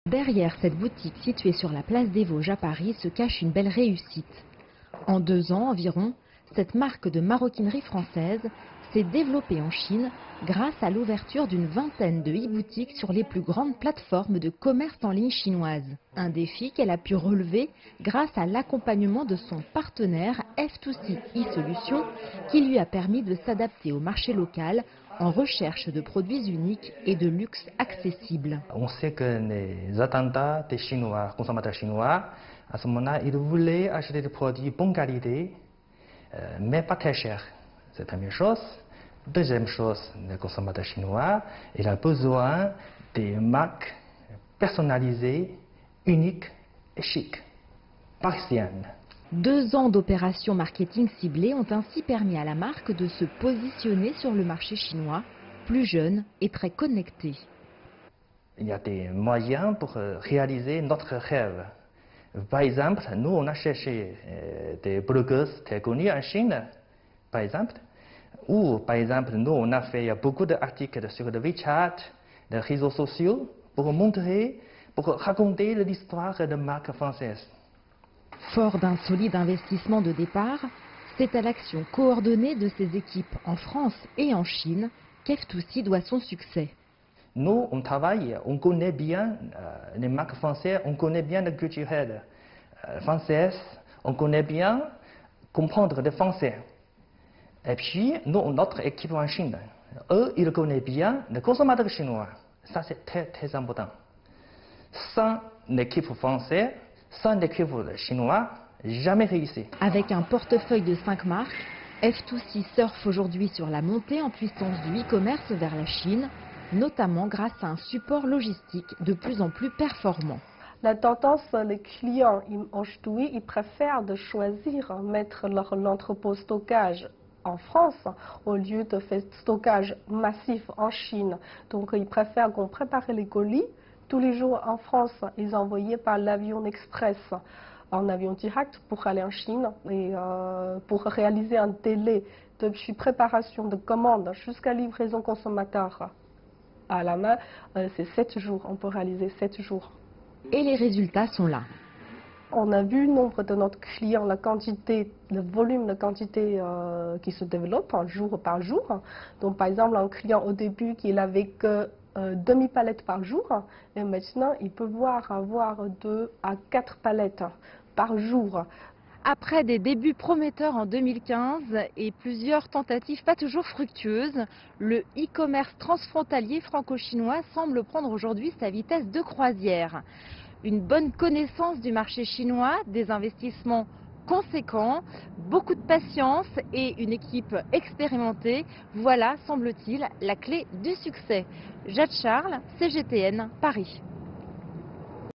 Derrière cette boutique située sur la place des Vosges à Paris se cache une belle réussite. En 2 ans environ, cette marque de maroquinerie française s'est développée en Chine grâce à l'ouverture d'une vingtaine de e-boutiques sur les plus grandes plateformes de commerce en ligne chinoises. Un défi qu'elle a pu relever grâce à l'accompagnement de son partenaire F2C e-Solutions qui lui a permis de s'adapter au marché local en recherche de produits uniques et de luxe accessible. On sait que les attendants des Chinois, consommateurs chinois, à ce moment-là, ils voulaient acheter des produits de bonne qualité, mais pas très chers. C'est la première chose. Deuxième chose, les consommateurs chinois, ils ont besoin des marques personnalisées, uniques et chics, parisiennes. 2 ans d'opérations marketing ciblées ont ainsi permis à la marque de se positionner sur le marché chinois, plus jeune et très connecté. Il y a des moyens pour réaliser notre rêve. Par exemple, nous, on a cherché des blogueuses très connues en Chine, par exemple. Ou, par exemple, nous, on a fait beaucoup d'articles sur le WeChat, les réseaux sociaux, pour montrer, pour raconter l'histoire de marques françaises. Fort d'un solide investissement de départ, c'est à l'action coordonnée de ses équipes en France et en Chine qu'F2C doit son succès. Nous, on travaille, on connaît bien les marques françaises, on connaît bien la culture française, on connaît bien comprendre le français. Et puis, nous, notre équipe en Chine, eux, ils connaissent bien les consommateurs chinois. Ça, c'est très, très important. Sans l'équipe française, sans l'équipe chinoise, jamais réussi. Avec un portefeuille de 5 marques, F2C surfe aujourd'hui sur la montée en puissance du e-commerce vers la Chine, notamment grâce à un support logistique de plus en plus performant. La tendance, les clients aujourd'hui, ils préfèrent de choisir mettre leur entrepôt stockage en France au lieu de faire stockage massif en Chine. Donc ils préfèrent qu'on prépare les colis tous les jours en France, ils envoyaient par l'avion express en avion direct pour aller en Chine et pour réaliser un délai depuis préparation de commande jusqu'à livraison consommateur à la main, c'est 7 jours, on peut réaliser 7 jours. Et les résultats sont là. On a vu le nombre de notre clients, la quantité, le volume de quantité qui se développe jour par jour. Donc par exemple, un client au début qui n'avait que demi-palette par jour, et maintenant il peut avoir 2 à 4 palettes par jour. Après des débuts prometteurs en 2015 et plusieurs tentatives pas toujours fructueuses, le e-commerce transfrontalier franco-chinois semble prendre aujourd'hui sa vitesse de croisière. Une bonne connaissance du marché chinois, des investissements conséquents, beaucoup de patience et une équipe expérimentée, voilà, semble-t-il, la clé du succès. Jade Charles, CGTN, Paris.